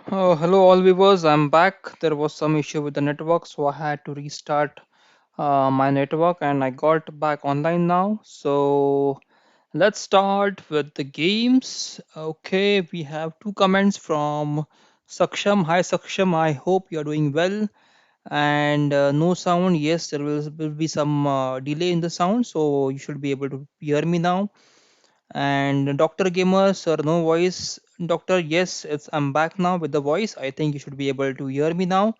Hello all viewers, I'm back. There was some issue with the network, so I had to restart my network and I got back online now. So let's start with the games. Okay, we have two comments from Saksham. Hi Saksham, I hope you're doing well. And no sound. Yes, there will be some delay in the sound, so you should be able to hear me now. And Dr. Gamer, sir, no voice. Doctor, yes, I'm back now with the voice. I think you should be able to hear me now.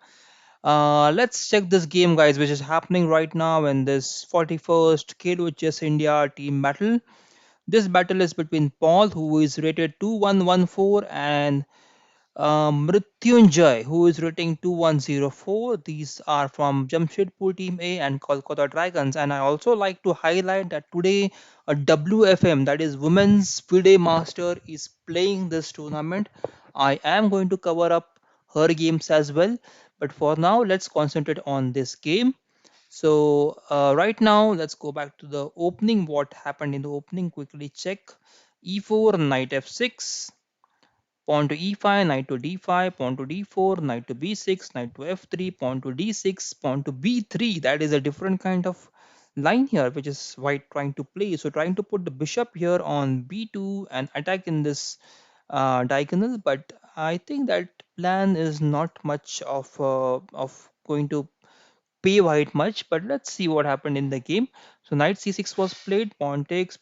Let's check this game, guys, which is happening right now in this 41st Khelo Chess India team battle. This battle is between Paul, who is rated 2114, and Mrityunjay, who is rating 2104. These are from Jamshedpur Team A and Kolkata Dragons. And I also like to highlight that today a WFM, that is Women's FIDE Master, is playing this tournament. I am going to cover up her games as well. But for now, let's concentrate on this game. So, right now, let's go back to the opening. What happened in the opening? Quickly check. E4, knight f6, pawn to e5, knight to d5, pawn to d4, knight to b6, knight to f3, pawn to d6, pawn to b3. That is a different kind of line here, which is white trying to play. So trying to put the bishop here on b2 and attack in this diagonal, but I think that plan is not much of going to pay white much, but let's see what happened in the game. So knight c6 was played, pawn takes,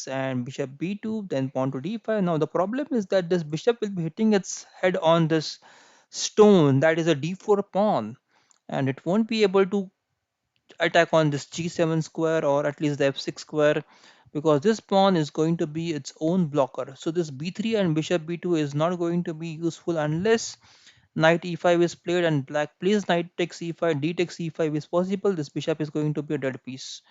and bishop b2, then pawn to d5. Now the problem is that this bishop will be hitting its head on this stone, that is a d4 pawn, and it won't be able to attack on this g7 square or at least the f6 square, because this pawn is going to be its own blocker. So this b3 and bishop b2 is not going to be useful unless knight e5 is played and black plays knight takes e5, d takes e5 is possible. This bishop is going to be a dead piece.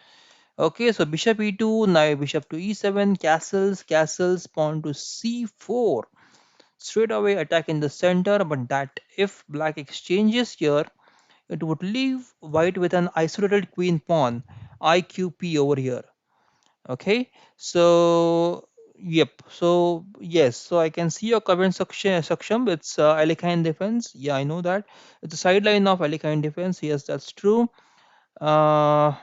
Okay, so bishop e2, now bishop to e7, castles, pawn to c4. Straight away attack in the center, but that if black exchanges here, it would leave white with an isolated queen pawn, IQP over here. Okay, so yep, so yes, so I can see your comment Saksham. It's Alikine defense. Yeah, I know that. It's a sideline of Alikine defense. Yes, that's true. Uh,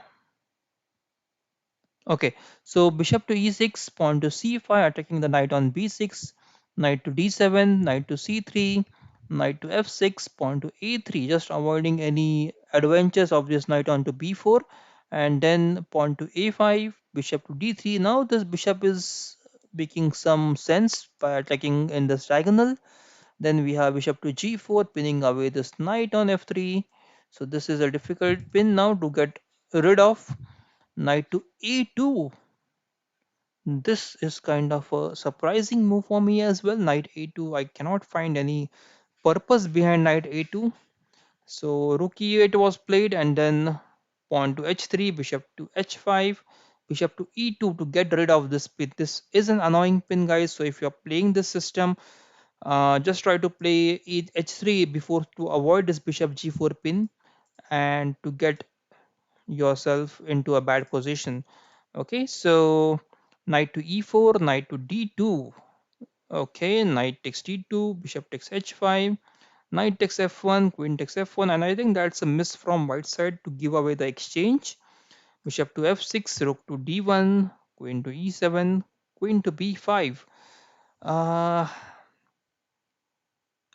Okay, so bishop to e6, pawn to c5, attacking the knight on b6, knight to d7, knight to c3, knight to f6, pawn to a3, just avoiding any adventures of this knight onto b4, and then pawn to a5, bishop to d3. Now this bishop is making some sense by attacking in this diagonal. Then we have bishop to g4, pinning away this knight on f3. So this is a difficult pin now to get rid of. Knight to a2. This is kind of a surprising move for me as well. Knight a2. I cannot find any purpose behind knight a2. So rook e8 was played, and then pawn to h3, bishop to h5, bishop to e2 to get rid of this pin. This is an annoying pin, guys. So if you're playing this system, just try to play h3 before to avoid this bishop g4 pin and to get yourself into a bad position. Okay, so knight to e4, knight to d2. Okay, knight takes d2, bishop takes h5, knight takes f1, queen takes f1, and I think that's a miss from white side to give away the exchange. Bishop to f6, rook to d1, queen to e7, queen to b5. Uh,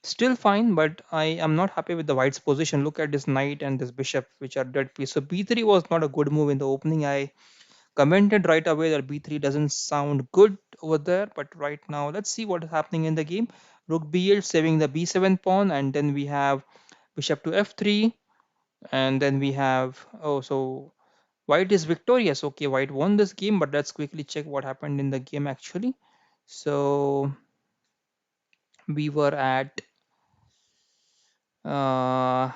Still fine, but I am not happy with the white's position. Look at this knight and this bishop, which are dead piece. So b3 was not a good move in the opening. I commented right away that b3 doesn't sound good over there, but right now let's see what is happening in the game. Rook b8 saving the b7 pawn, and then we have bishop to f3, and then we have, oh, so white is victorious. Okay, white won this game, but let's quickly check what happened in the game actually. So we were at uh,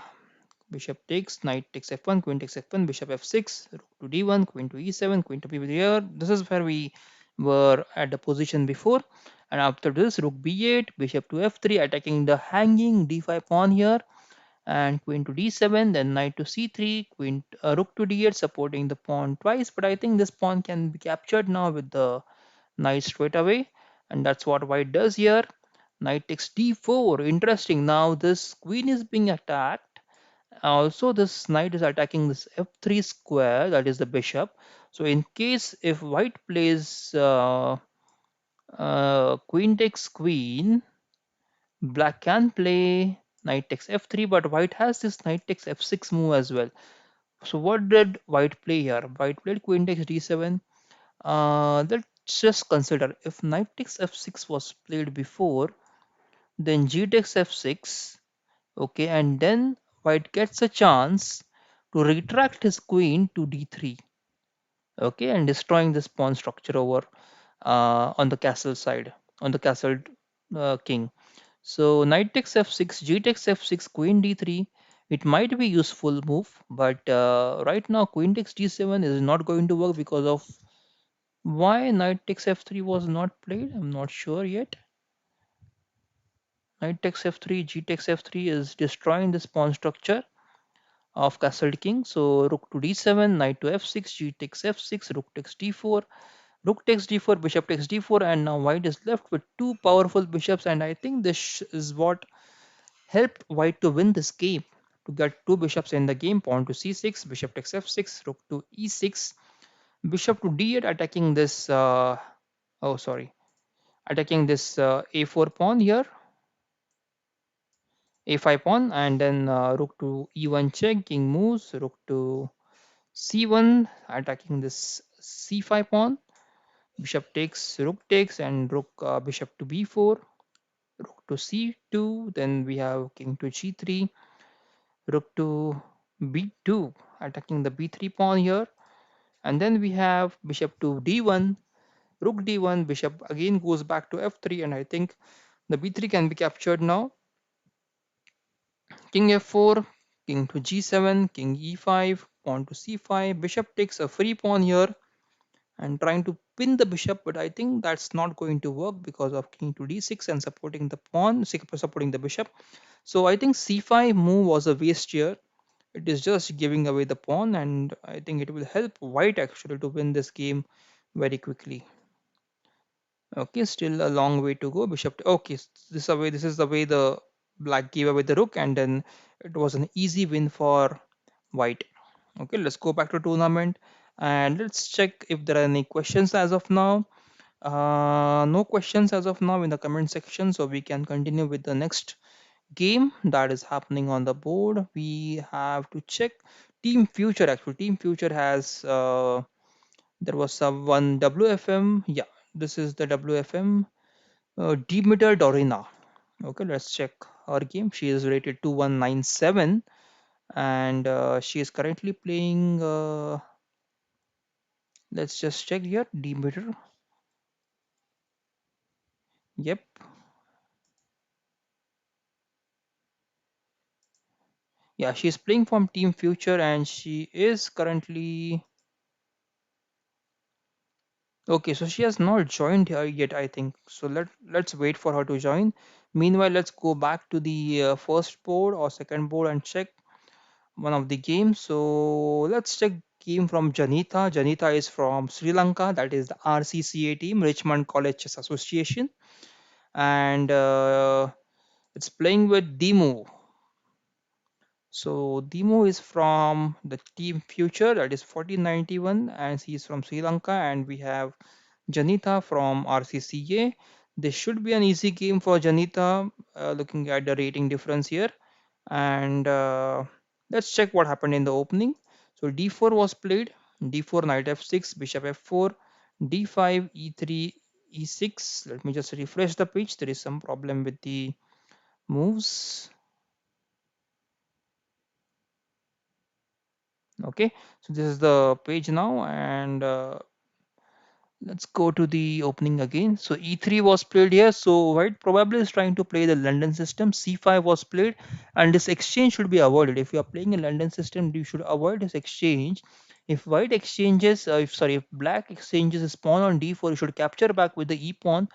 bishop takes, knight takes f1, queen takes f1, bishop f6, rook to d1, queen to e7, queen to b here. This is where we were at the position before. And after this, rook b8, bishop to f3, attacking the hanging d5 pawn here, and queen to d7, then knight to c3, rook to d8, supporting the pawn twice. But I think this pawn can be captured now with the knight straight away, and that's what white does here. Knight takes d4. Interesting. Now this queen is being attacked. Also, this knight is attacking this f3 square, that is the bishop. So, in case if white plays queen takes queen, black can play knight takes f3, but white has this knight takes f6 move as well. So, what did white play here? White played queen takes d7. Let's just consider if knight takes f6 was played before, then g takes f6. Okay, and then white gets a chance to retract his queen to d3. Okay, and destroying this pawn structure over on the castle side, on the castle king. So knight takes f6, g takes f6, queen d3. It might be useful move, but right now queen takes d7 is not going to work because of why knight takes f3 was not played. I'm not sure yet. Knight takes f3, g takes f3 is destroying this pawn structure of castle king. So rook to d7, knight to f6, g takes f6, rook takes d4, rook takes d4, bishop takes d4, and now white is left with two powerful bishops. And I think this is what helped white to win this game. To get two bishops in the game, pawn to c6, bishop takes f6, rook to e6, bishop to d8, attacking this. Oh, sorry, attacking this a4 pawn here, a5 pawn, and then rook to e1 check, king moves, rook to c1 attacking this c5 pawn, bishop takes, rook takes, and rook bishop to b4, rook to c2, then we have king to g3, rook to b2 attacking the b3 pawn here, and then we have bishop to d1, rook d1, bishop again goes back to f3, and I think the b3 can be captured now. King f4, king to g7, king e5, pawn to c5, bishop takes a free pawn here and trying to pin the bishop, but I think that's not going to work because of king to d6 and supporting the pawn, supporting the bishop. So I think c5 move was a waste here. It is just giving away the pawn, and I think it will help white actually to win this game very quickly. Okay, still a long way to go. Bishop. Okay, this away. This is the way the black gave away the rook, and then it was an easy win for white. Okay, let's go back to tournament and let's check if there are any questions as of now. No questions as of now in the comment section, so we can continue with the next game that is happening on the board. We have to check Team Future. Actually, Team Future has there was some one WFM. Yeah, this is the WFM. Demeter Dorina. Okay, let's check her game. She is rated 2197 and she is currently playing. Let's just check here. Demeter. Yep. Yeah, she's playing from Team Future and she is currently. Okay, so she has not joined here yet, I think. So let's wait for her to join. Meanwhile, let's go back to the first board or second board and check one of the games. So let's check game from Janita. Janita is from Sri Lanka. That is the RCCA team, Richmond College Chess Association, and it's playing with Demo. So Demo is from the team Future, that is 1491, and he's from Sri Lanka. And we have Janita from RCCA. This should be an easy game for Janita, looking at the rating difference here. And let's check what happened in the opening. So d4 was played, d4 knight f6, bishop f4, d5 e3 e6. Let me just refresh the page. There is some problem with the moves. Okay, so this is the page now, and let's go to the opening again. So e3 was played here. So white probably is trying to play the London system. c5 was played, and this exchange should be avoided. If you are playing a London system, you should avoid this exchange. If white exchanges, if sorry, if black exchanges his pawn on d4, you should capture back with the e pawn.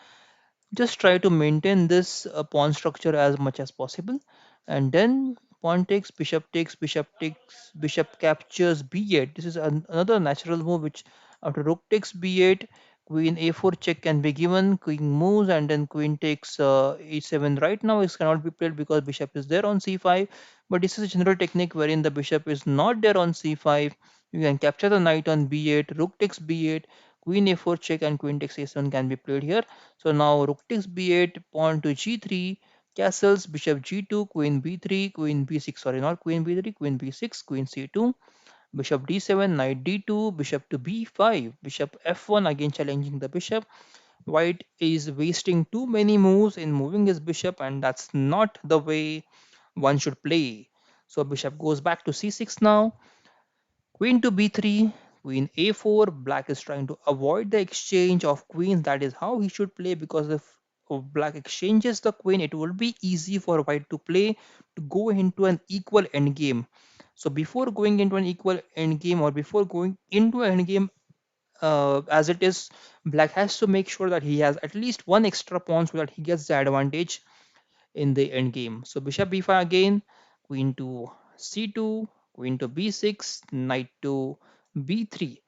Just try to maintain this pawn structure as much as possible, and then pawn takes, bishop takes, bishop captures b8. This is another natural move which after rook takes b8, Queen a4 check can be given, queen moves, and then queen takes e7. Right now it cannot be played because bishop is there on c5, but this is a general technique wherein the bishop is not there on c5. You can capture the knight on b8, rook takes b8, queen a4 check, and queen takes a7 can be played here. So now rook takes b8, pawn to g3, castles, bishop g2, queen b3, queen b6, sorry, not queen b3, queen b6, queen c2, bishop d7, knight d2, bishop to b5, bishop f1, again challenging the bishop. White is wasting too many moves in moving his bishop, and that's not the way one should play. So bishop goes back to c6 now. Queen to b3, queen a4. Black is trying to avoid the exchange of queens. That is how he should play, because if black exchanges the queen, it will be easy for white to play to go into an equal endgame. So before going into an equal endgame, or before going into an endgame, as it is, black has to make sure that he has at least one extra pawn so that he gets the advantage in the end game. So bishop b5 again, queen to c2, queen to b6, knight to b3.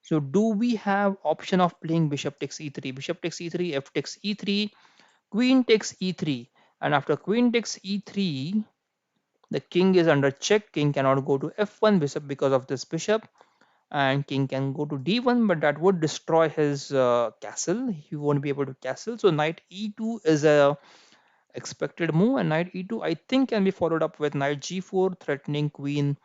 So do we have option of playing bishop takes e3? Bishop takes e3, f takes e3, queen takes e3, and after queen takes e3, the king is under check. King cannot go to f1 bishop because of this bishop, and king can go to d1, but that would destroy his castle. He won't be able to castle. So knight e2 is a expected move, and knight e2 I think can be followed up with knight g4, threatening queen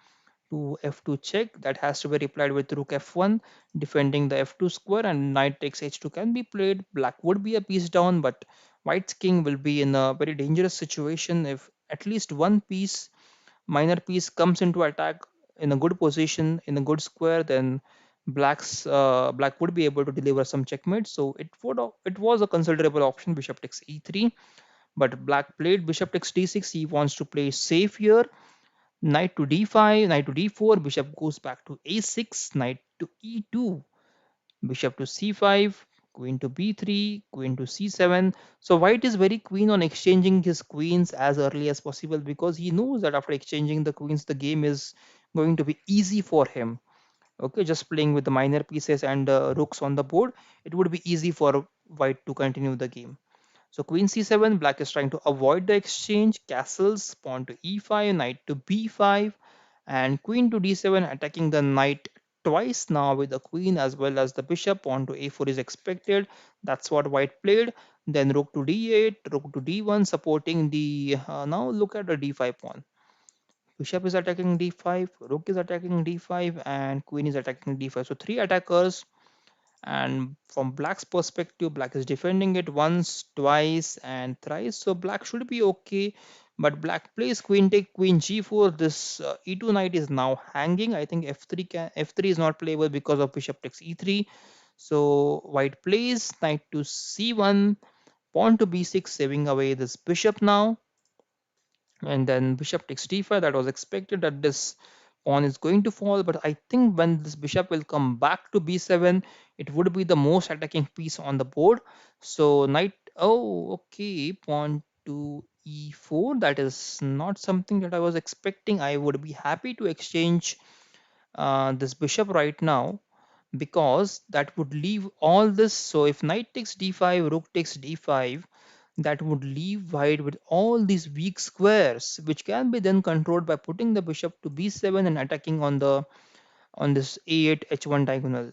to f2 check. That has to be replied with rook f1, defending the f2 square, and knight takes h2 can be played. Black would be a piece down, but white's king will be in a very dangerous situation if at least one piece, minor piece, comes into attack in a good position, in a good square. Then black would be able to deliver some checkmate. So it was a considerable option, bishop takes e3, but black played bishop takes d6. He wants to play safe here. Knight to d5, knight to d4, bishop goes back to a6, knight to e2, bishop to c5, queen to b3, queen to c7. So white is very keen on exchanging his queens as early as possible, because he knows that after exchanging the queens, the game is going to be easy for him. Okay, just playing with the minor pieces and rooks on the board, it would be easy for white to continue the game. So queen c7, black is trying to avoid the exchange, castles, pawn to e5, knight to b5, and queen to d7, attacking the knight twice now with the queen as well as the bishop. Pawn to a4 is expected. That's what white played. Then rook to d8, rook to d1, supporting the, now look at the d5 pawn. Bishop is attacking d5, rook is attacking d5, and queen is attacking d5. So three attackers, and from black's perspective, black is defending it once, twice, and thrice. So black should be okay, but black plays queen take queen g4. This e2 knight is now hanging. I think f3 is not playable because of bishop takes e3. So white plays knight to c1, pawn to b6, saving away this bishop now, and then bishop takes d5. That was expected that this pawn is going to fall, but I think when this bishop will come back to b7, it would be the most attacking piece on the board. So knight, oh okay, pawn to e4, that is not something that I was expecting. I would be happy to exchange this bishop right now, because that would leave all this. So if knight takes d5, rook takes d5, that would leave white with all these weak squares, which can be then controlled by putting the bishop to b7 and attacking on this a8 h1 diagonal.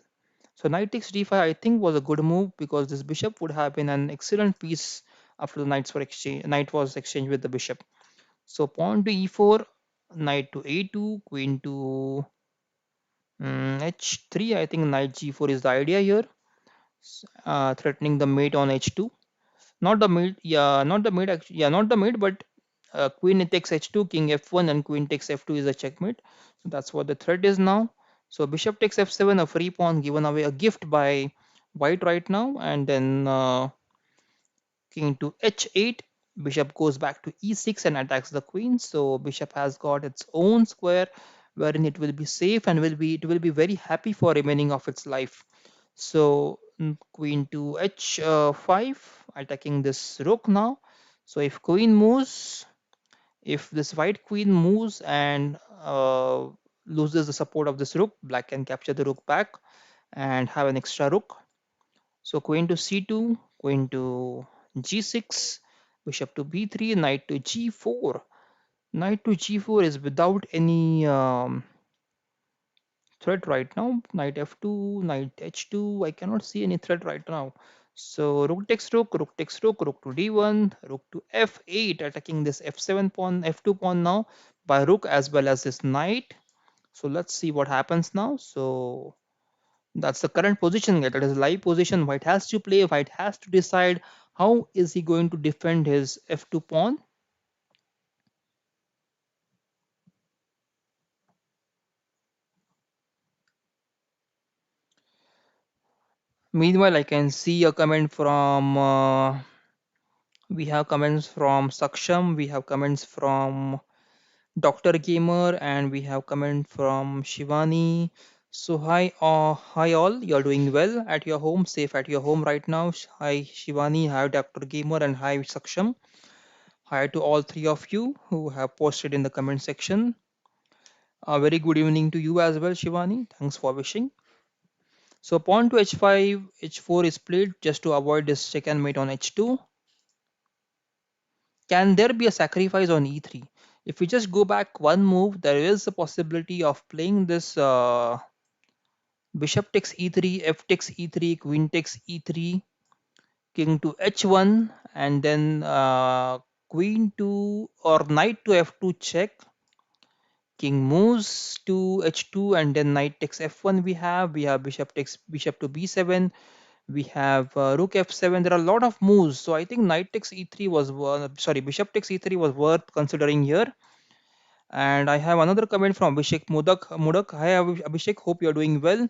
So knight takes d5 I think was a good move, because this bishop would have been an excellent piece after the knight was exchanged with the bishop. So pawn to e4, knight to a2, queen to h3. I think knight g4 is the idea here, threatening the mate on h2. Not the mate, yeah, not the mate, actually, yeah, not the mate, but queen takes h2, king f1, and queen takes f2 is a checkmate. So that's what the threat is now. So bishop takes f7, a free pawn given away, a gift by white right now, and then king to h8. Bishop goes back to e6 and attacks the queen. So bishop has got its own square wherein it will be safe, and it will be very happy for remaining of its life. So queen to h5, attacking this rook now. So if queen moves, if this white queen moves and loses the support of this rook, black can capture the rook back and have an extra rook. So queen to c2, queen to g6, bishop to b3, knight to g4. Knight to g4 is without any threat right now. Knight f2, knight h2. I cannot see any threat right now. So rook takes rook, rook takes rook, rook to d1, rook to f8, attacking this f7 pawn, f2 pawn now by rook as well as this knight. So let's see what happens now. So that's the current position. That is live position. White has to play. White has to decide how is he going to defend his f2 pawn. Meanwhile, I can see a comment from we have comments from Saksham, we have comments from Dr. Gamer, and we have comment from Shivani. So hi all, you're doing well at your home, safe at your home right now. Hi Shivani, hi Dr. Gamer, and hi Saksham. Hi to all three of you who have posted in the comment section. A very good evening to you as well, Shivani. Thanks for wishing. So pawn to h5, h4 is played just to avoid this second mate on h2. Can there be a sacrifice on e3? If we just go back one move, there is a possibility of playing this bishop takes e3, f takes e3, queen takes e3, king to h1, and then queen to or knight to f2 check. King moves to h2, and then knight takes f1. We have bishop takes bishop to b7. We have rook f7. There are a lot of moves, so I think knight takes e3 was sorry, bishop takes e3 was worth considering here. And I have another comment from Abhishek Mudak. Hi Abhishek, hope you're doing well.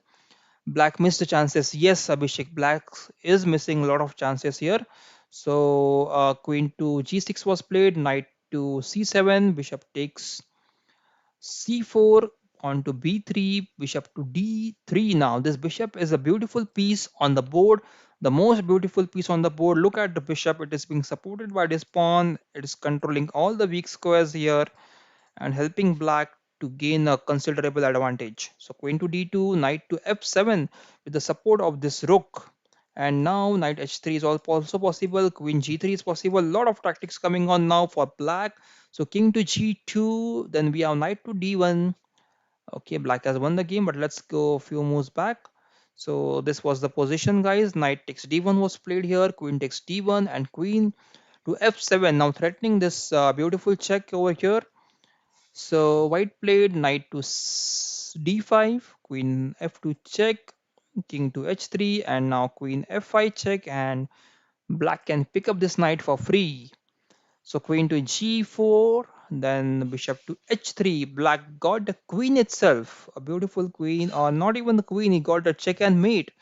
Black missed the chances. Yes, Abhishek, black is missing a lot of chances here. So queen to g6 was played, knight to c7, bishop takes c4, on to b3, bishop to d3. Now this bishop is a beautiful piece on the board, the most beautiful piece on the board. Look at the bishop, it is being supported by this pawn, it is controlling all the weak squares here and helping black to gain a considerable advantage. So queen to d2, knight to f7 with the support of this rook. And now knight h3 is also possible, queen g3 is possible. A lot of tactics coming on now for black. So king to g2, then we have knight to d1. Okay, black has won the game, but let's go a few moves back. So this was the position, guys. Knight takes d1 was played here, queen takes d1, and queen to f7, now threatening this beautiful check over here. So white played knight to d5, queen f2 check, king to h3, and now queen f5 check, and black can pick up this knight for free. So queen to g4, then bishop to h3. Black got the queen itself, a beautiful queen, or not even the queen, he got a check and mate.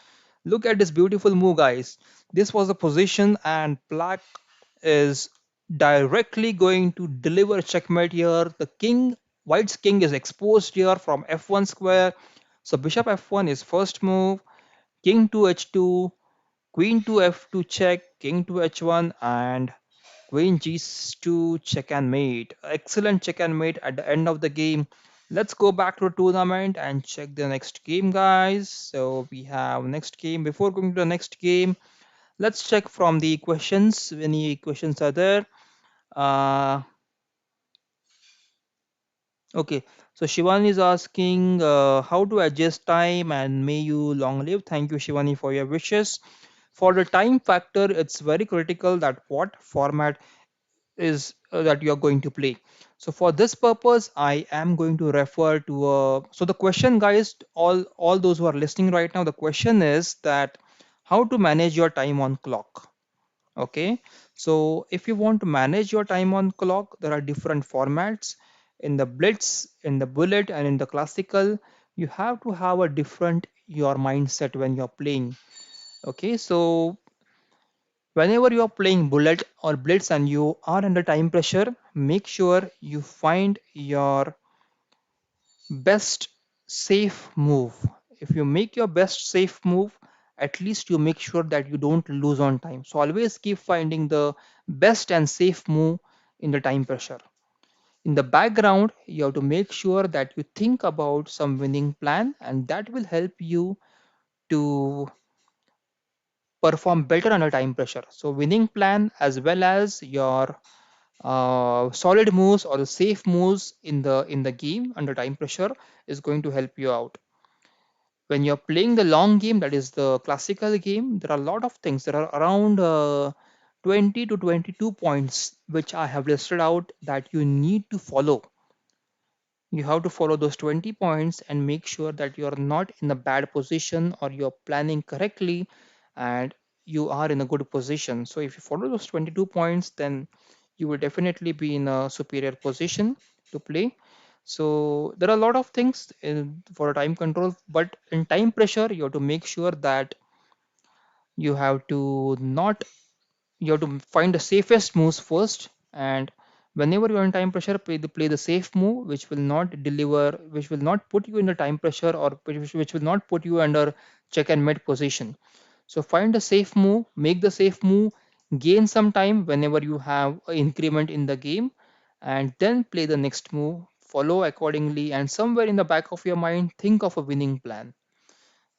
Look at this beautiful move, guys. This was the position, and black is directly going to deliver checkmate here. The king, white's king is exposed here from f1 square. So bishop f1 is first move, king to h2, queen to f2 check, king to h1, and queen g2 check and mate. Excellent check and mate at the end of the game. Let's go back to the tournament and check the next game, guys. So we have next game. Before going to the next game, let's check from the questions. Any questions are there? Uh, okay. So Shivani is asking how to adjust time and may you long live. Thank you, Shivani, for your wishes. For the time factor, it's very critical that what format is that you are going to play. So for this purpose, I am going to refer to so the question, guys, all those who are listening right now, the question is that how to manage your time on clock. Okay, so if you want to manage your time on clock, there are different formats. In the blitz, in the bullet, and in the classical, you have to have a different your mindset when you're playing. Okay, so whenever you are playing bullet or blitz and you are under time pressure, make sure you find your best safe move. If you make your best safe move, at least you make sure that you don't lose on time. So always keep finding the best and safe move in the time pressure. In the background, you have to make sure that you think about some winning plan, and that will help you to perform better under time pressure. So winning plan as well as your solid moves or the safe moves in the game under time pressure is going to help you out. When you're playing the long game, that is the classical game, there are a lot of things. There are around 20 to 22 points which I have listed out that you need to follow. You have to follow those 20 points and make sure that you're not in a bad position or you're planning correctly and you are in a good position. So if you follow those 22 points, then you will definitely be in a superior position to play. So there are a lot of things for time control, but in time pressure, you have to make sure that you have to not you have to find the safest moves first, and whenever you're in time pressure, play the safe move which will not deliver, which will not put you in the time pressure, or which will not put you under check and mate position. So find a safe move, make the safe move, gain some time whenever you have an increment in the game, and then play the next move, follow accordingly, and somewhere in the back of your mind think of a winning plan.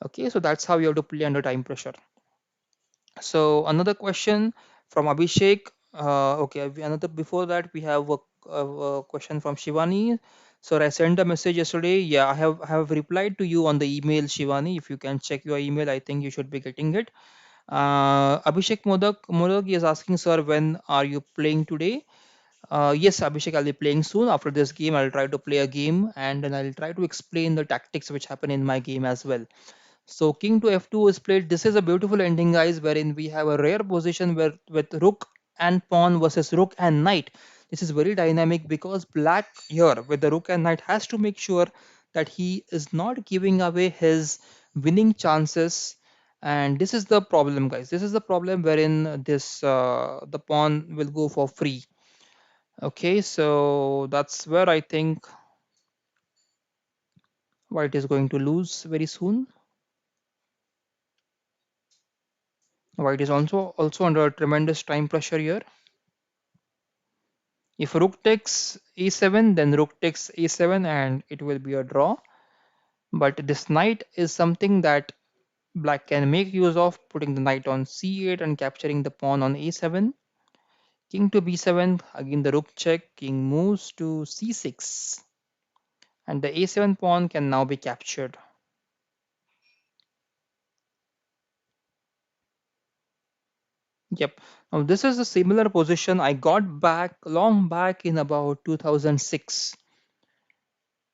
Okay, so that's how you have to play under time pressure. So another question from Abhishek. Okay, another before that we have a question from Shivani. So I sent a message yesterday. Yeah, I have replied to you on the email, Shivani. If you can check your email, I think you should be getting it. Abhishek Modak is asking, sir, when are you playing today? Yes, Abhishek, I'll be playing soon. After this game, I'll try to play a game and then I'll try to explain the tactics which happen in my game as well. So king to f2 is played. This is a beautiful ending, guys, wherein we have a rare position where with rook and pawn versus rook and knight. This is very dynamic because black here with the rook and knight has to make sure that he is not giving away his winning chances. And this is the problem, guys. This is the problem wherein this the pawn will go for free. Okay, so that's where I think white is going to lose very soon. White is also under tremendous time pressure here. If rook takes e7, then rook takes e7 and it will be a draw. But this knight is something that black can make use of, putting the knight on c8 and capturing the pawn on a7. King to b7, again the rook check, king moves to c6. And the a7 pawn can now be captured. Yep. Now this is a similar position I got back long back in about 2006.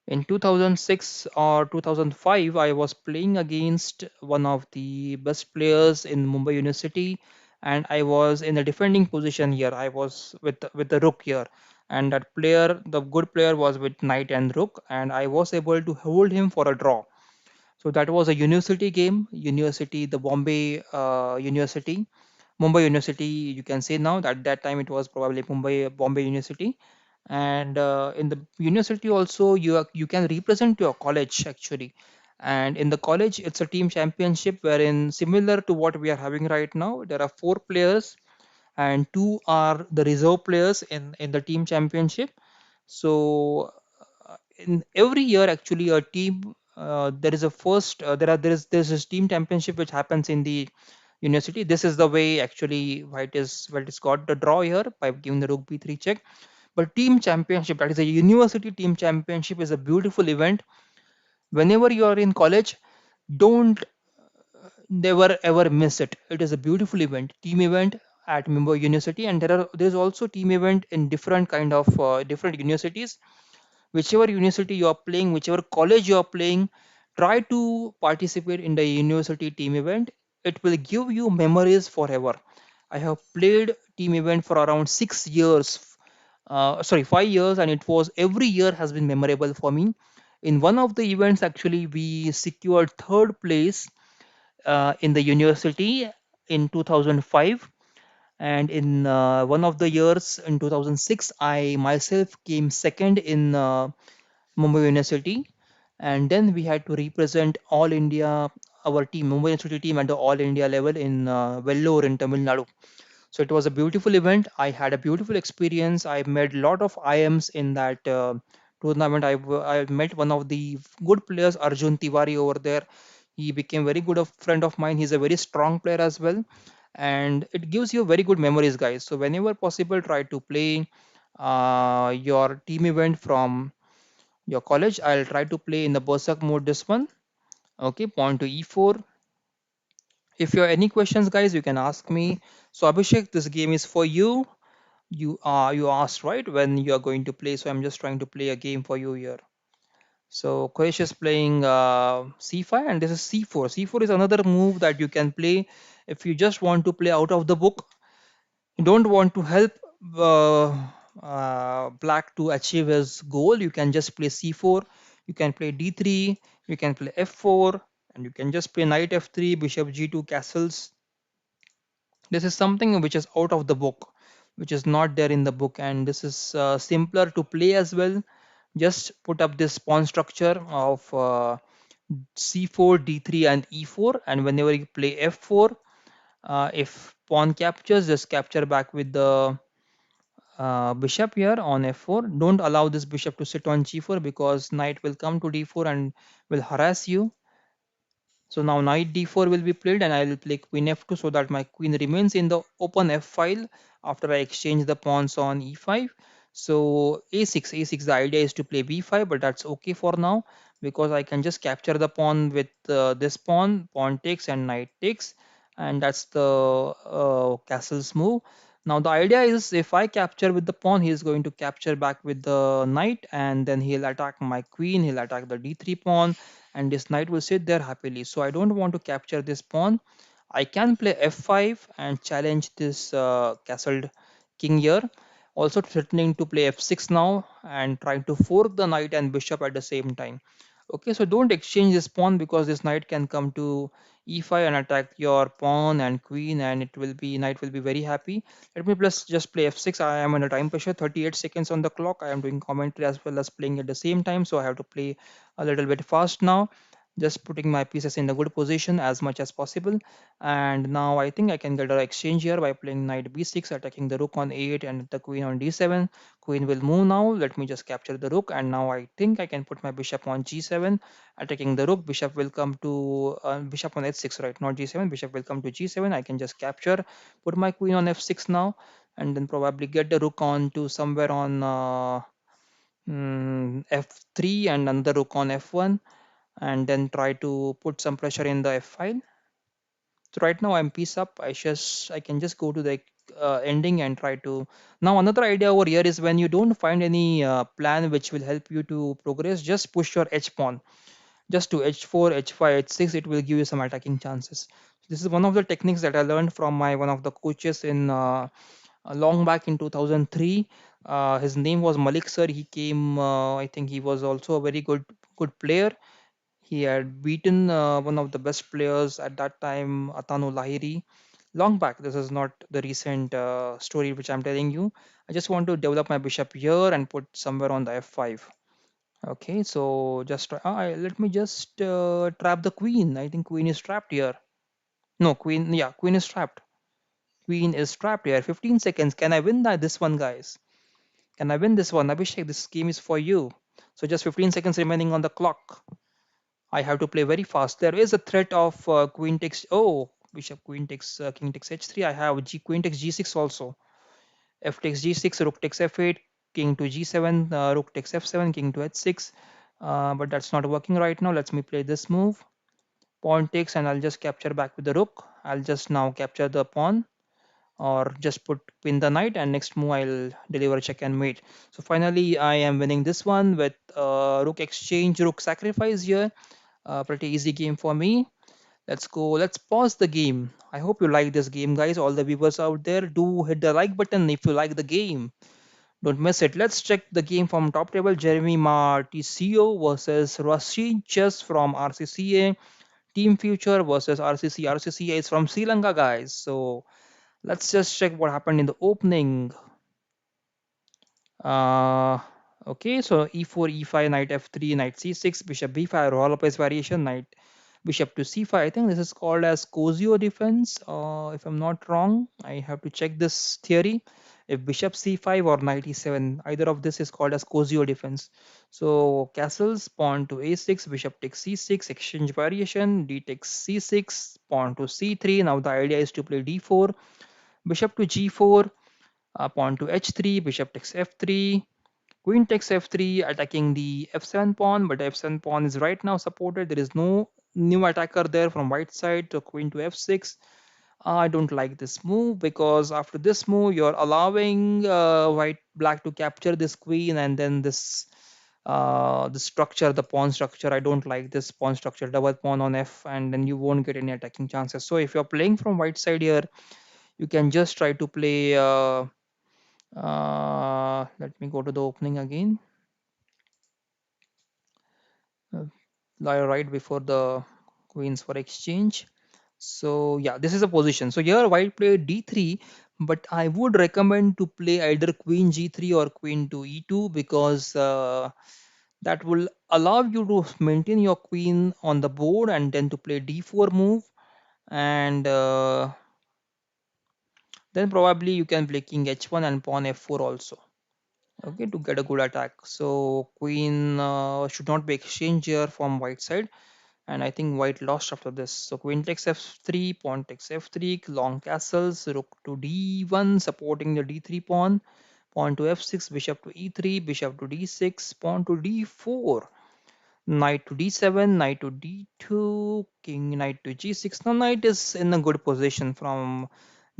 In 2006 or 2005, I was playing against one of the best players in Mumbai University, and I was in a defending position here. I was with the rook here, and that player, the good player, was with knight and rook, and I was able to hold him for a draw. So that was a university game, university, the Bombay University, Mumbai University. You can say now that that time it was probably Bombay University, and in the university also you can represent your college actually. And in the college, it's a team championship wherein similar to what we are having right now. There are four players and two are the reserve players in the team championship. So in every year actually a team there is a first there is this team championship which happens in the university. This is the way actually white is got the draw here by giving the rook b3 check. But team championship, that is a university team championship, is a beautiful event. Whenever you are in college, don't never ever miss it. It is a beautiful event, team event at Mumbai University, and there is also team event in different kind of different universities. Whichever university you are playing, whichever college you are playing, try to participate in the university team event. It will give you memories forever. I have played team event for around 6 years, sorry, 5 years, and it was every year has been memorable for me. In one of the events, actually, we secured third place in the university in 2005, and in one of the years in 2006, I myself came second in Mumbai University, and then we had to represent all India, our team, Mumbai University team, at the all India level in Vellore in Tamil Nadu. So it was a beautiful event. I had a beautiful experience. I met a lot of IMs in that tournament. I met one of the good players, Arjun Tiwari, over there. He became very good of friend of mine. He's a very strong player as well, and it gives you very good memories, guys. So whenever possible, try to play your team event from your college. I'll try to play in the Berserk mode this one. Okay, pawn to e4. If you have any questions, guys, you can ask me. So Abhishek, this game is for you. You asked right when you are going to play, so I'm just trying to play a game for you here. So Quresh is playing c5 and this is c4. C4 is another move that you can play if you just want to play out of the book. You don't want to help black to achieve his goal. You can just play c4. You can play d3. You can play f4, and you can just play knight f3, bishop g2, castles. This is something which is out of the book, which is not there in the book, and this is simpler to play as well. Just put up this pawn structure of c4, d3, and e4, and whenever you play f4, if pawn captures, just capture back with the bishop here on f4. Don't allow this bishop to sit on g4 because knight will come to d4 and will harass you. So now knight d4 will be played and I will play queen f2 so that my queen remains in the open f file after I exchange the pawns on e5. So a6, the idea is to play b5, but that's okay for now because I can just capture the pawn with this pawn takes and knight takes, and that's the castle's move. Now the idea is if I capture with the pawn, he is going to capture back with the knight, and then he'll attack my queen, he'll attack the d3 pawn, and this knight will sit there happily. So I don't want to capture this pawn. I can play f5 and challenge this castled king here. Also threatening to play f6 now and trying to fork the knight and bishop at the same time. Okay, so don't exchange this pawn because this knight can come to e5 and attack your pawn and queen, and it will be knight will be very happy. Let me plus just play f6. I am under time pressure, 38 seconds on the clock. I am doing commentary as well as playing at the same time, so I have to play a little bit fast now, just putting my pieces in a good position as much as possible. And now I think I can get an exchange here by playing knight b6, attacking the rook on a8 and the queen on d7. Queen will move now. Let me just capture the rook, and now I think I can put my bishop on g7, attacking the rook. Bishop will come to bishop on h6, right? Not g7. Bishop will come to g7. I can just capture, put my queen on f6 now, and then probably get the rook on to somewhere on f3 and another rook on f1, and then try to put some pressure in the f file. So right now I'm piece up. I can just go to the ending and try to. Now another idea over here is when you don't find any plan which will help you to progress, just push your h pawn just to h4, h5, h6. It will give you some attacking chances. This is one of the techniques that I learned from my one of the coaches in long back in 2003. His name was Malik sir. He came. I think he was also a very good player. He had beaten one of the best players at that time, Atanu Lahiri, long back. This is not the recent story which I'm telling you. I just want to develop my bishop here and put somewhere on the f5. Okay, so let me just trap the queen. I think queen is trapped here. No, queen. Yeah, queen is trapped. Queen is trapped here. 15 seconds. Can I win this one, guys? Can I win this one? Abhishek, this game is for you. So just 15 seconds remaining on the clock. I have to play very fast. There is a threat of queen takes. Oh, bishop queen takes king takes h3. I have queen takes g6 also. F takes g6, rook takes f8, king to g7, rook takes f7, king to h6. But that's not working right now. Let me play this move. Pawn takes, and I'll just capture back with the rook. I'll just now capture the pawn, or just pin the knight, and next move I'll deliver check and mate. So finally I am winning this one with rook exchange, rook sacrifice here. Pretty easy game for me. Let's go. Let's pause the game. I hope you like this game, guys. All the viewers out there, do hit the like button if you like the game. Don't miss it. Let's check the game from top table. Jeremy Marticio versus Rashid Chess from RCCA. Team Future versus RCC. RCCA is from Sri Lanka, guys. So let's just check what happened in the opening. Uh, okay, so e4, e5, knight f3, knight c6, bishop b5, Royal Lopez variation, knight bishop to c5. I think this is called as Cosio defense, if I'm not wrong. I have to check this theory. if bishop c5 or knight e7, either of this is called as cosio defense. So castles, pawn to a6, bishop takes c6, exchange variation, d takes c6, pawn to c3. Now the idea is to play d4, bishop to g4, pawn to h3, bishop takes f3, queen takes f3, attacking the f7 pawn, but the f7 pawn is right now supported. There is no new attacker there from white side, so queen to f6. I don't like this move because after this move, you're allowing white black to capture this queen, and then the structure, the pawn structure. I don't like this pawn structure, double pawn on f, and then you won't get any attacking chances. So if you're playing from white side here, you can just try to play. Let me go to the opening again. uh, right before the queens for exchange. So yeah, this is a position. So here white played d3, but I would recommend to play either queen g3 or queen to e2 because that will allow you to maintain your queen on the board and then to play d4 move, and then probably you can play king h1 and pawn f4 also. Okay, to get a good attack. So queen should not be exchanged here from white side, and I think white lost after this. So queen takes f3, pawn takes f3, long castles, rook to d1, supporting the d3 pawn, pawn to f6, bishop to e3, bishop to d6, pawn to d4, knight to d7, knight to d2, king knight to g6. Now knight is in a good position from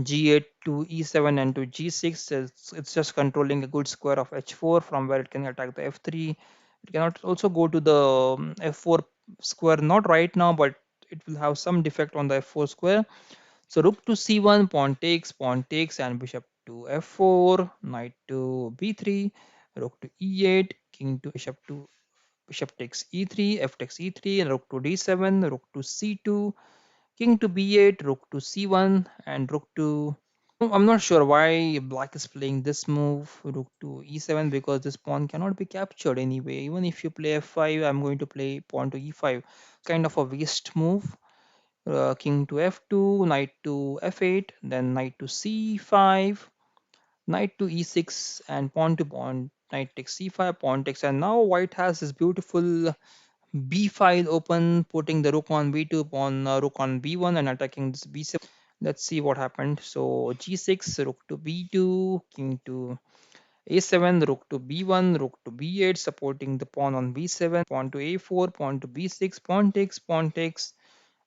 g8 to e7 and to g6. It's just controlling a good square of h4 from where it can attack the f3. It cannot also go to the f4 square, not right now, but it will have some defect on the f4 square. So rook to c1, pawn takes, and bishop to f4, knight to b3, rook to e8, king to bishop takes e3, f takes e3, and rook to d7, rook to c2, king to b8, rook to c1, and rook to. I'm not sure why black is playing this move, rook to e7, because this pawn cannot be captured anyway. Even if you play f5, I'm going to play pawn to e5. Kind of a waste move. King to f2, knight to f8, then knight to c5, knight to e6, and pawn to pawn. Knight takes c5, pawn takes, and now white has this beautiful b file open, putting the rook on b2, pawn rook on b1, and attacking this b7. Let's see what happened. So g6, rook to b2, king to a7, rook to b1, rook to b8, supporting the pawn on b7, pawn to a4, pawn to b6, pawn takes,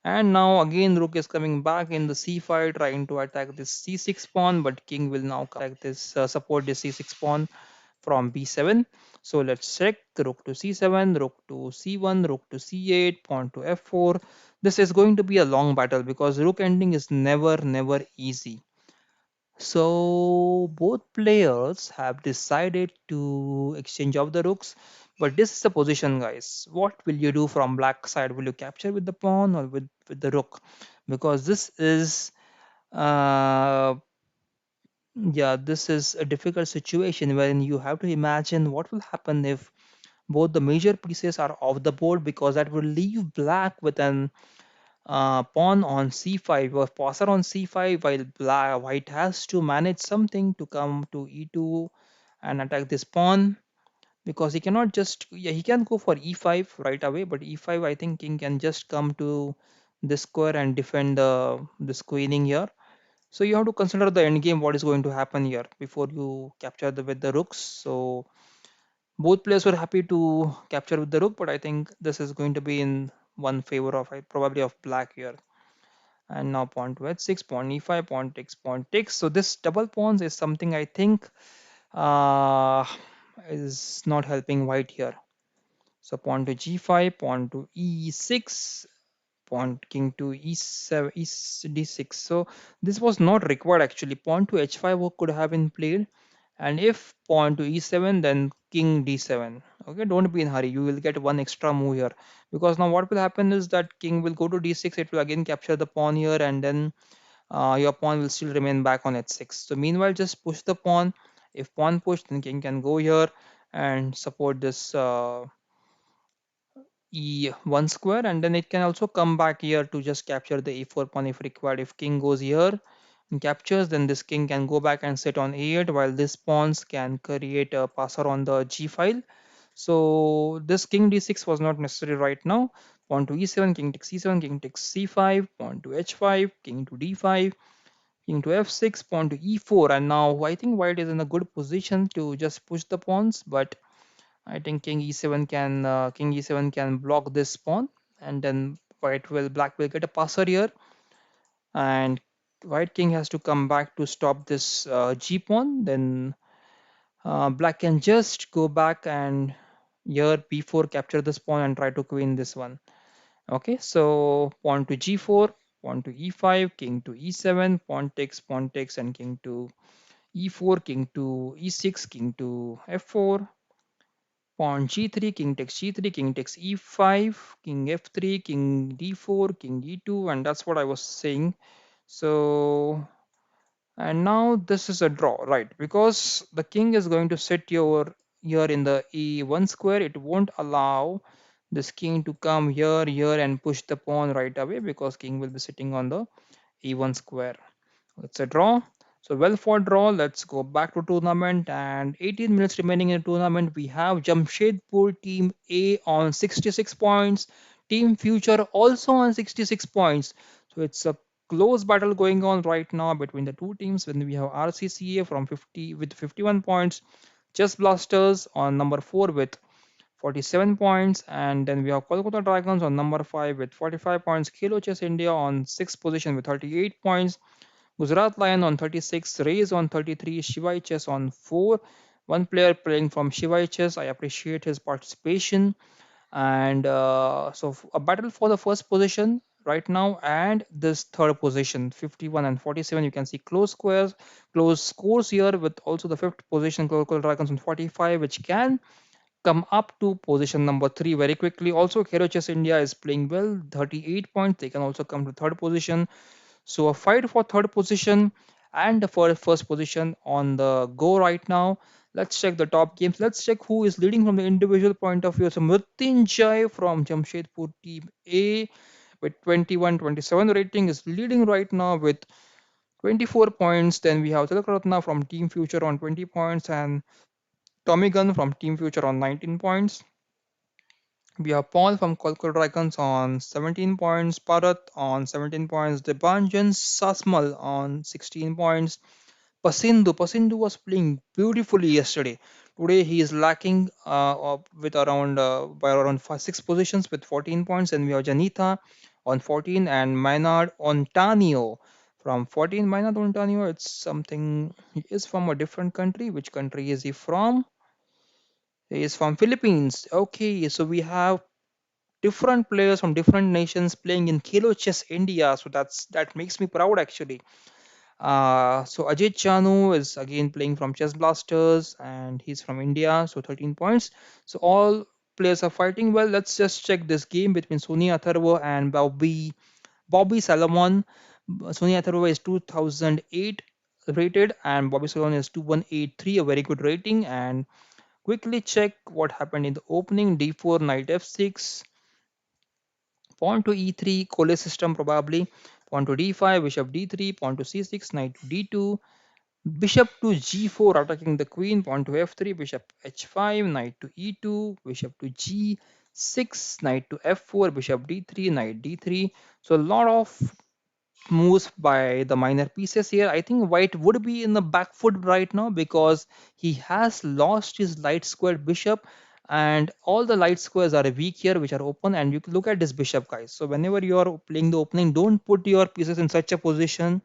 and now again rook is coming back in the c file, trying to attack this c6 pawn, but king will now attack this support this c6 pawn from b7. So let's check rook to c7, rook to c1, rook to c8, pawn to f4. This is going to be a long battle because rook ending is never easy. So both players have decided to exchange of the rooks, but this is the position, guys. What will you do from black side? Will you capture with the pawn or with the rook? Because this is uh, yeah, this is a difficult situation wherein you have to imagine what will happen if both the major pieces are off the board, because that will leave black with an pawn on c5 or passer on c5, while white has to manage something to come to e2 and attack this pawn, because he cannot just, yeah, he can go for e5 right away, but e5 I think king can just come to this square and defend this queening here. So you have to consider the end game, what is going to happen here before you capture with the rooks. So both players were happy to capture with the rook, but I think this is going to be in one favor of probably of black here. And now pawn to h6, pawn e5, pawn takes. So this double pawns is something I think uh, is not helping white here. So pawn to g5, pawn to e6, pawn king to e7, d6. So this was not required actually. Pawn to h5 could have been played, and if pawn to e7, then king d7. Okay, don't be in hurry. You will get one extra move here, because now what will happen is that king will go to d6. It will again capture the pawn here, and then your pawn will still remain back on h6. So meanwhile, just push the pawn. If pawn push, then king can go here and support this e1 square, and then it can also come back here to just capture the e4 pawn if required. If king goes here, captures, then this king can go back and sit on a8, while this pawns can create a passer on the g file. So this king d6 was not necessary right now. Pawn to e7, king takes e7, king takes c5, pawn to h5, king to d5, king to f6, pawn to e4, and now I think white is in a good position to just push the pawns, but I think king e7 can block this pawn, and then black will get a passer here, and white king has to come back to stop this g pawn. Then black can just go back and here b4 capture this pawn and try to queen this one. Okay, so pawn to g4, pawn to e5, king to e7, pawn takes, and king to e4, king to e6, king to f4, pawn g3, king takes g3, king takes e5, king f3, king d4, king d2, and that's what I was saying. So, and now this is a draw, right? Because the king is going to sit here in the e1 square. It won't allow this king to come here, and push the pawn right away because king will be sitting on the e1 square. It's a draw. So well fought draw. Let's go back to tournament, and 18 minutes remaining in the tournament. We have Jamshedpur team A on 66 points, team Future also on 66 points. So it's a close battle going on right now between the two teams. When we have RCCA from 50 with 51 points, Chess Blasters on number 4 with 47 points, and then we have Kolkata Dragons on number 5 with 45 points, Khelo Chess India on 6th position with 38 points, Gujarat Lion on 36, Rays on 33, Shivai Chess on 4. One player playing from Shivai Chess. I appreciate his participation. And a battle for the first position right now, and this third position, 51 and 47. You can see close scores here, with also the fifth position, Local Dragons on 45, which can come up to position number 3 very quickly. Also, Hero Chess India is playing well, 38 points. They can also come to third position. So a fight for third position and for first position on the go right now. Let's check the top games. Let's check who is leading from the individual point of view. So Mrityunjay from Jamshedpur team A with 21-27 rating is leading right now with 24 points. Then we have Tilak Ratna from Team Future on 20 points and Tommy Gunn from Team Future on 19 points. We have Paul from Kolkata Dragons on 17 points, Bharat on 17 points, Debanjan Sasmal on 16 points, Pasindu was playing beautifully yesterday. Today he is lacking with around by around 6 positions with 14 points, and we have Janita on 14 and Maynard Ontanio from 14. Maynard Ontanio, it's something, he is from a different country. Which country is he from? He is from Philippines. Okay, so we have different players from different nations playing in Khelo Chess India. So that makes me proud actually. So Ajit Chanu is again playing from Chess Blasters and he's from India. So 13 points. So all players are fighting well. Let's just check this game between Sonia Atharva and Bobby Salomon. Sonia Atharva is 2008 rated and Bobby Salomon is 2183, a very good rating. And quickly check what happened in the opening. D4, knight f6, pawn to e3, Cole system probably, pawn to d5, bishop d3, pawn to c6, knight to d2, bishop to g4 attacking the queen, pawn to f3, bishop h5, knight to e2, bishop to g6, knight to f4, bishop d3, knight d3. So a lot of moves by the minor pieces here. I think white would be in the back foot right now because he has lost his light squared bishop, and all the light squares are weak here which are open, and you can look at this bishop, guys. So whenever you are playing the opening, don't put your pieces in such a position.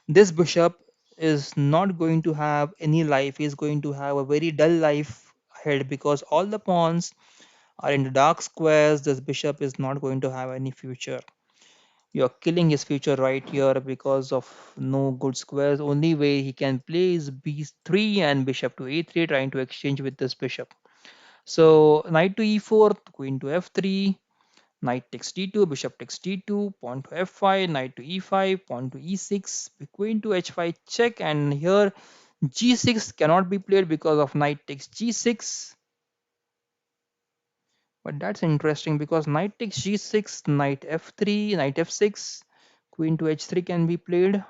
This bishop is not going to have any life. He is going to have a very dull life ahead because all the pawns are in the dark squares. This bishop is not going to have any future. You're killing his future right here because of no good squares. Only way he can play is b3 and bishop to a3, trying to exchange with this bishop. So knight to e4, queen to f3, knight takes d2, bishop takes d2, pawn to f5, knight to e5, pawn to e6, queen to h5 check, and here g6 cannot be played because of knight takes g6. But that's interesting because knight takes g6, knight f3, knight f6, queen to h3 can be played.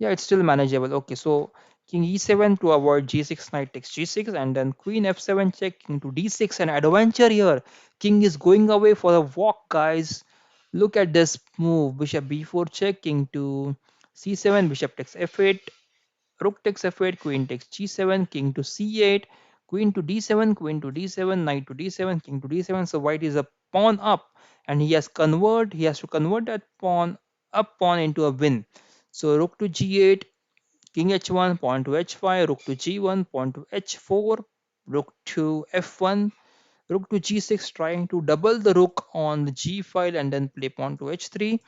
Yeah, it's still manageable. Okay, so king e7 to avoid g6, knight takes g6, and then queen f7 check, king to d6, and adventure here. King is going away for a walk, guys. Look at this move. Bishop b4 check, king to c7, bishop takes f8, rook takes f8, queen takes g7, king to c8, queen to d7, queen to d7, knight to d7, king to d7. So white is a pawn up, and he has to convert that pawn up pawn into a win. So rook to g8, king h1, pawn to h5, rook to g1, pawn to h4, rook to f1, rook to g6, trying to double the rook on the g file and then play pawn to h3.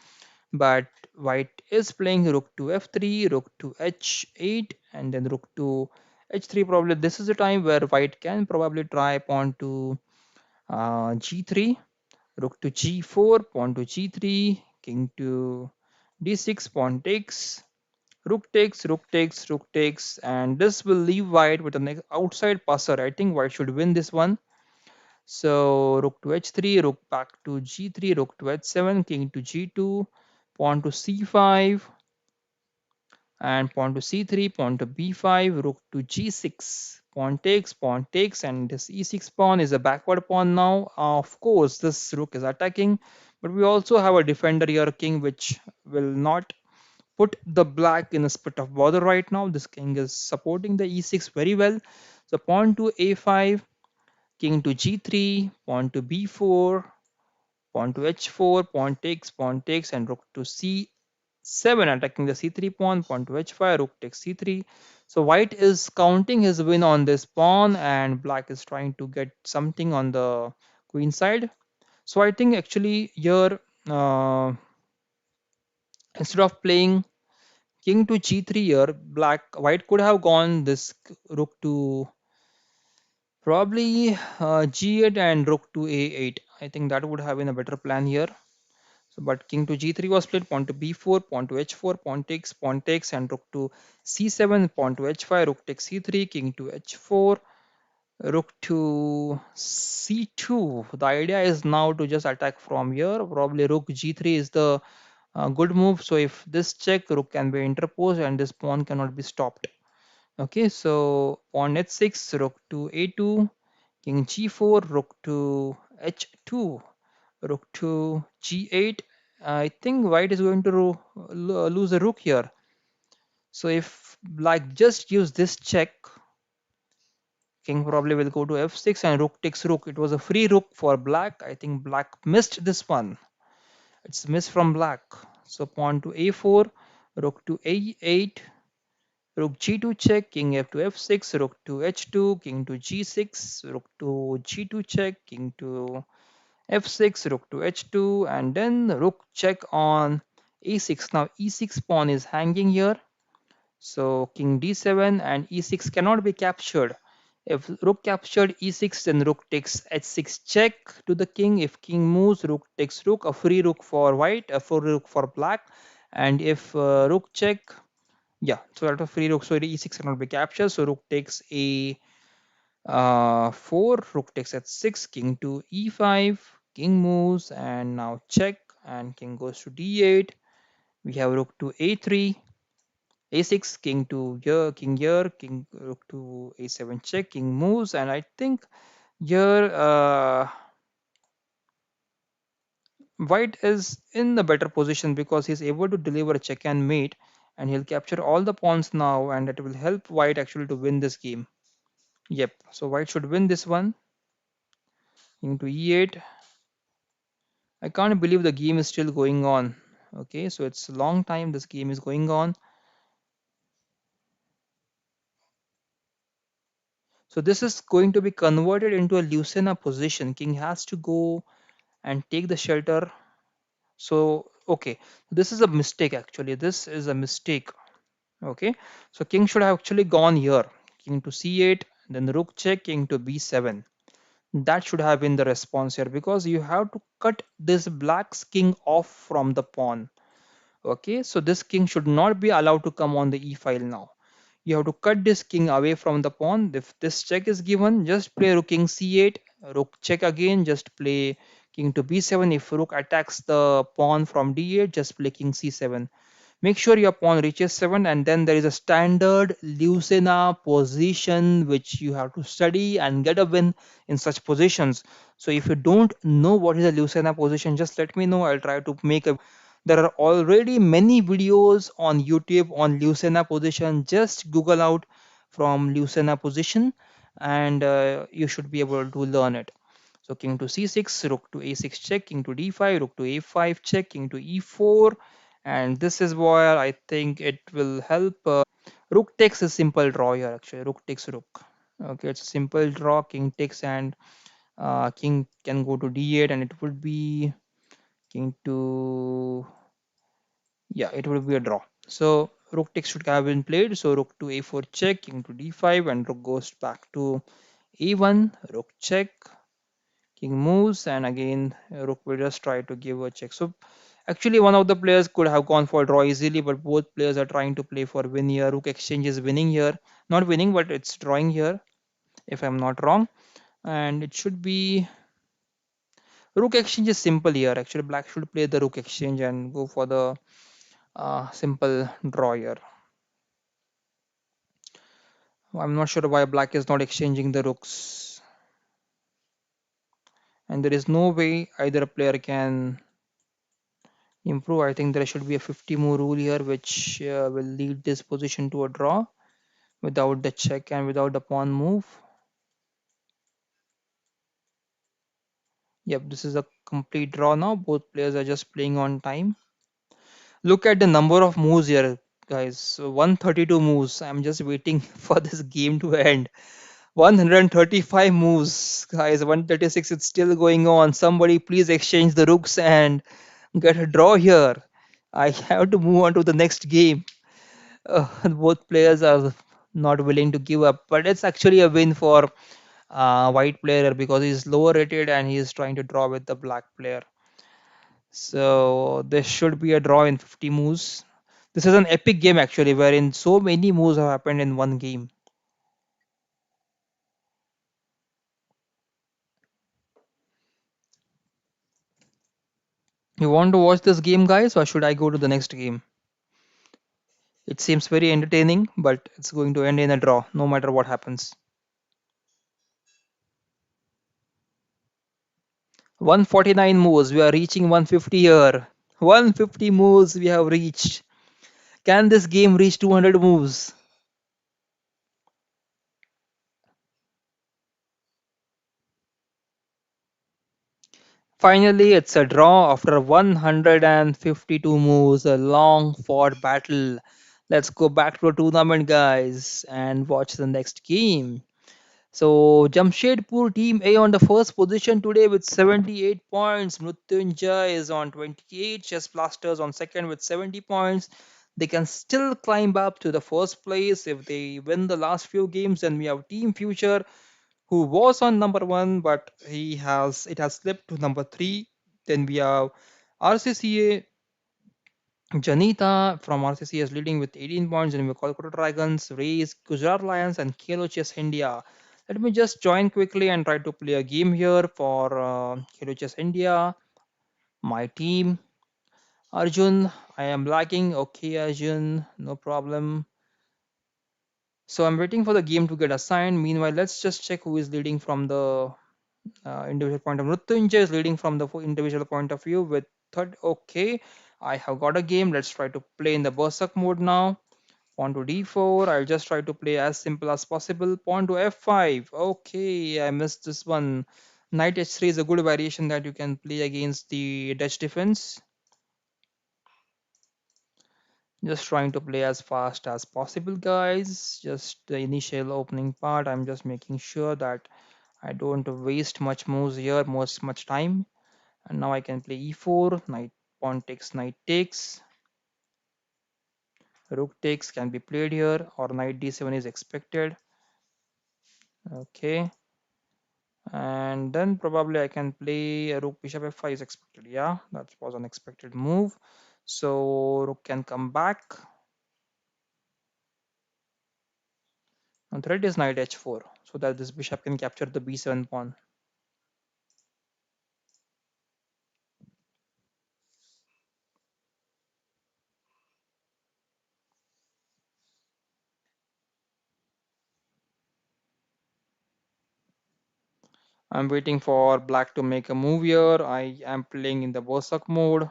But white is playing rook to f3, rook to h8, and then rook to h3. Probably this is the time where white can probably try pawn to g3, rook to g4, pawn to g3, king to d6, pawn takes, rook takes, rook takes, rook takes, and this will leave white with an outside passer. I think white should win this one. So rook to h3, rook back to g3, rook to h7, king to g2, pawn to c5, and pawn to c3, pawn to b5, rook to g6, pawn takes, and this e6 pawn is a backward pawn now. Of course, this rook is attacking, but we also have a defender here, king, which will not put the black in a spit of bother right now. This king is supporting the e6 very well. So pawn to a5, king to g3, pawn to b4, pawn to h4, pawn takes, and rook to c7, attacking the c3 pawn, pawn to h5, rook takes c3. So white is counting his win on this pawn, and black is trying to get something on the queen side. So I think actually here, instead of playing king to g3 here, white could have gone this rook to probably g8 and rook to a8. I think that would have been a better plan here. So, but king to g3 was played, pawn to b4, pawn to h4, pawn takes, and rook to c7, pawn to h5, rook takes c3, king to h4, rook to c2. The idea is now to just attack from here. Probably rook g3 is the good move. So if this check, rook can be interposed and this pawn cannot be stopped. Okay, so pawn h6, rook to a2, king g4, rook to h2, rook to g8. I think white is going to lose a rook here. So if black just use this check, king probably will go to f6 and rook takes rook. It was a free rook for black. I think black missed this one. It's missed from black. So pawn to a4, rook to a8, rook g2 check, king f to f6, rook to h2, king to g6, rook to g2 check, king to f6, rook to h2, and then rook check on e6. Now e6 pawn is hanging here, so king d7 and e6 cannot be captured. If rook captured e6, then rook takes h6 check to the king. If king moves, rook takes rook, a free rook for white, a free rook for black. And if rook check, yeah, so that was free rook, so the e6 cannot be captured. So rook takes a 4, rook takes h6, king to e5, king moves, and now check, and king goes to d8. We have rook to a3, a6, king to here, king rook to a7 check, king moves, and I think here white is in the better position because he's able to deliver a check and mate, and he'll capture all the pawns now, and that will help white actually to win this game. Yep, so white should win this one. King to e8. I can't believe the game is still going on. Okay, so it's a long time this game is going on. So this is going to be converted into a Lucena position. King has to go and take the shelter. So, okay, this is a mistake actually. This is a mistake. Okay, so king should have actually gone here. King to c8, then rook check, king to b7. That should have been the response here because you have to cut this black's king off from the pawn. Okay, so this king should not be allowed to come on the e file now. You have to cut this king away from the pawn. If this check is given, just play rook king c8, rook check again, just play king to b7. If rook attacks the pawn from d8, just play king c7. Make sure your pawn reaches 7, and then there is a standard Lucena position which you have to study and get a win in such positions. So if you don't know what is a Lucena position, just let me know. I'll try to make a. There are already many videos on YouTube on Lucena position. Just Google out from Lucena position, and you should be able to learn it. So king to c6, rook to a6 check, king to d5, rook to a5 check, king to e4, and this is where I think it will help. Rook takes a simple draw here actually. Rook takes rook. Okay, it's a simple draw. King takes, and king can go to d8, and it would be king to, yeah, it would be a draw. So rook takes should have been played. So rook to a4 check, king to d5, and rook goes back to e1, rook check, king moves, and again rook will just try to give a check. So actually one of the players could have gone for draw easily, but both players are trying to play for win here. Rook exchange is winning here, not winning, but it's drawing here if I'm not wrong. And it should be rook exchange is simple here. Actually black should play the rook exchange and go for the simple draw here. I'm not sure why black is not exchanging the rooks, and there is no way either player can improve. I think there should be a 50 move rule here, which will lead this position to a draw without the check and without the pawn move. Yep, this is a complete draw now. Both players are just playing on time. Look at the number of moves here, guys. So 132 moves. I'm just waiting for this game to end. 135 moves, guys. 136. It's still going on. Somebody please exchange the rooks and get a draw here. I have to move on to the next game. Both players are not willing to give up, but it's actually a win for white player because he's lower rated and he's trying to draw with the black player. So there should be a draw in 50 moves. This is an epic game actually, wherein so many moves have happened in one game. You want to watch this game, guys, or should I go to the next game? It seems very entertaining, but it's going to end in a draw, no matter what happens. 149 moves, we are reaching 150 here. 150 moves we have reached. Can this game reach 200 moves? Finally, it's a draw after 152 moves, a long fought battle. Let's go back to the tournament, guys, and watch the next game. So, Jamshedpur Team A on the first position today with 78 points. Mrutyunjay is on 28. Chess Blasters on second with 70 points. They can still climb up to the first place if they win the last few games. And we have Team Future who was on number one, but it has slipped to number three. Then we have RCCA. Janita from RCC is leading with 18 points, and we have Kolkata Dragons, Rays, Gujarat Lions, and Khelo Chess India. Let me just join quickly and try to play a game here for Khelo Chess India. My team, Arjun. I am lagging. Okay, Arjun, no problem. So I'm waiting for the game to get assigned. Meanwhile, let's just check who is leading from the individual point of view. Mrutyunjay is leading from the individual point of view with third. Okay, I have got a game. Let's try to play in the Berserk mode now. Pawn to d4. I'll just try to play as simple as possible. Pawn to f5. Okay, I missed this one. Knight h3 is a good variation that you can play against the Dutch defense. Just trying to play as fast as possible, guys. Just the initial opening part. I'm just making sure that I don't waste much moves here, much time. And now I can play e4. Knight pawn takes, knight takes. Rook takes can be played here, or knight d7 is expected. Okay, and then probably I can play a rook bishop f5 is expected. Yeah, that was an expected move. So rook can come back. And threat is knight h4, so that this bishop can capture the b7 pawn. I'm waiting for black to make a move here. I am playing in the Berserk mode.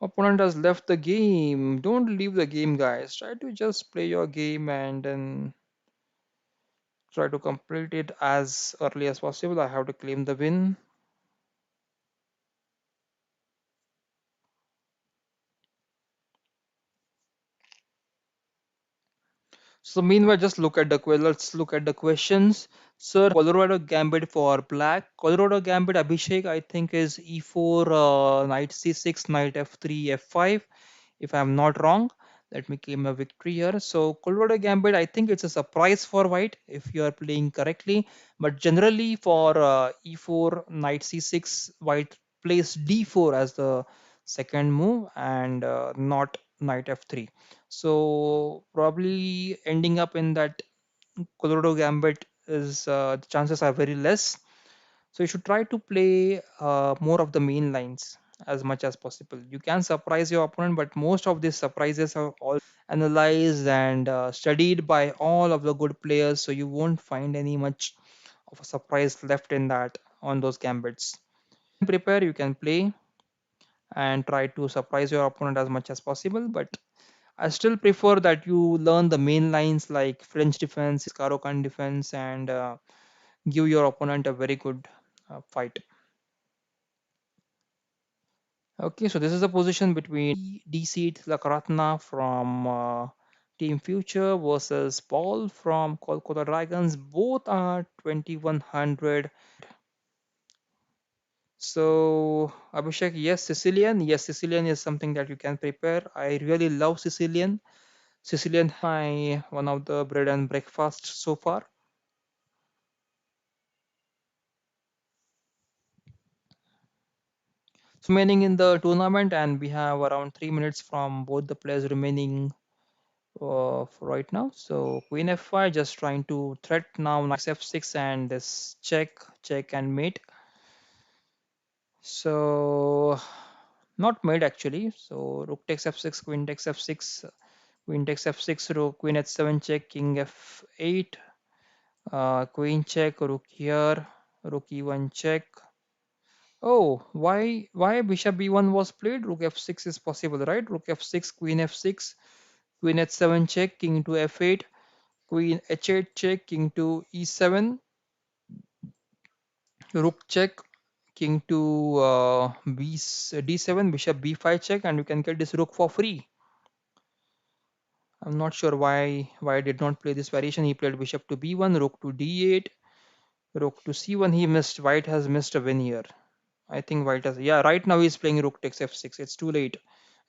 Opponent has left the game. Don't leave the game, guys. Try to just play your game and then try to complete it as early as possible. I have to claim the win. So meanwhile, just look at the let's look at the questions. Sir, Colorado Gambit for black. Colorado Gambit Abhishek, I think is e4, knight c6, knight f3, f5. If I'm not wrong, let me claim a victory here. So Colorado Gambit, I think it's a surprise for white if you are playing correctly. But generally for e4, knight c6, white plays d4 as the second move and not knight f3. So probably ending up in that Colorado Gambit is the chances are very less. So you should try to play more of the main lines as much as possible. You can surprise your opponent, but most of these surprises are already analyzed and studied by all of the good players. So you won't find any much of a surprise left in that on those gambits. Prepare, you can play and try to surprise your opponent as much as possible. But I still prefer that you learn the main lines like French defense, Caro-Kann defense, and give your opponent a very good fight. Okay, so this is the position between DC Lakaratna from Team Future versus Paul from Kolkata Dragons. Both are 2100. So, Abhishek, yes, Sicilian. Yes, Sicilian is something that you can prepare. I really love Sicilian. Sicilian, my one of the bread and breakfast so far. So remaining in the tournament, and we have around 3 minutes from both the players remaining for right now. So Queen F5 just trying to threat now. Knight takes F6 and this check and mate. So not mate actually. So Rook takes F6, Queen takes F6, Queen takes F6, Rook, Queen H7 check, King F8, Queen check, Rook here, Rook E1 check. Oh, why Bishop B1 was played? Rook F6 is possible, right? Rook F6, Queen F6, Queen H7 check, King to F8, Queen H8 check, King to E7, Rook check, King to D7, Bishop B5 check, and you can get this Rook for free. I'm not sure why I did not play this variation. He played Bishop to B1, Rook to D8, Rook to C1. He missed. White has missed a win here. I think White has. Yeah, right now he's playing Rook takes F6. It's too late.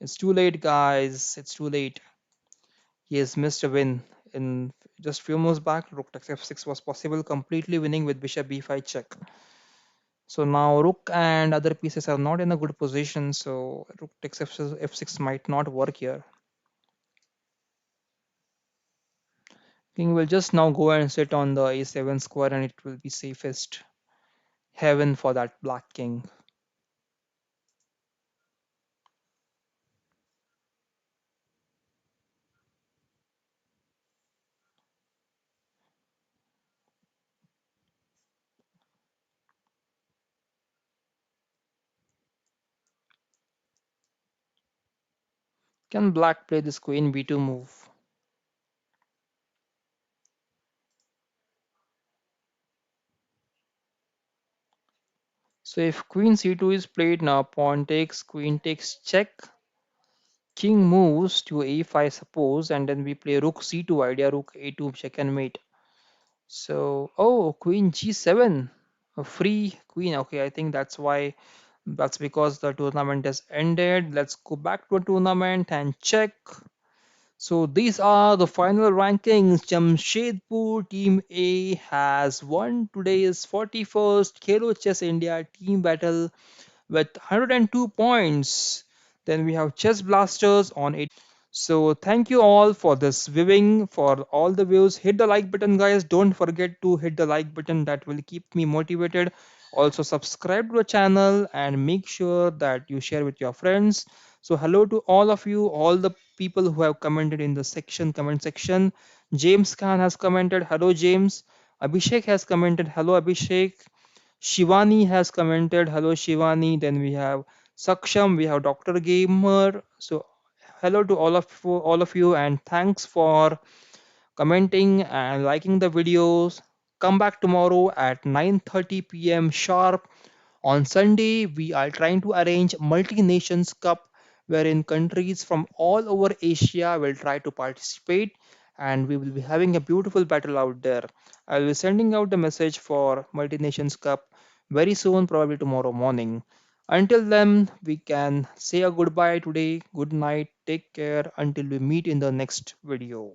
It's too late, guys. It's too late. He has missed a win. In just few moves back, Rook takes F6 was possible, completely winning with Bishop B5 check. So now Rook and other pieces are not in a good position, so Rook takes F6 might not work here. King will just now go and sit on the A7 square and it will be safest heaven for that black king. Can black play this queen b2 move? So if queen c2 is played now, pawn takes, queen takes check, king moves to a5 suppose, and then we play rook c2 idea, rook a2 check and mate. So, oh, queen g7, a free queen. Okay, I think that's why. That's because the tournament has ended. Let's go back to a tournament and check. So these are the final rankings. Jamshedpur Team A has won today's 41st Khelo Chess India team battle with 102 points. Then we have Chess Blasters on 8. So thank you all for this viewing, for all the views. Hit the like button, guys. Don't forget to hit the like button. That will keep me motivated. Also subscribe to the channel and make sure that you share with your friends. So hello to all of you, all the people who have commented in the comment section. James Khan has commented, hello James. Abhishek has commented, hello Abhishek. Shivani has commented, hello Shivani. Then we have Saksham, we have Dr. Gamer. So hello to all of you, and thanks for commenting and liking the videos. Come back tomorrow at 9:30 p.m. sharp. On Sunday, we are trying to arrange multi-nations cup wherein countries from all over Asia will try to participate, and we will be having a beautiful battle out there. I will be sending out the message for multi-nations cup very soon, probably tomorrow morning. Until then, we can say a goodbye today. Good night. Take care until we meet in the next video.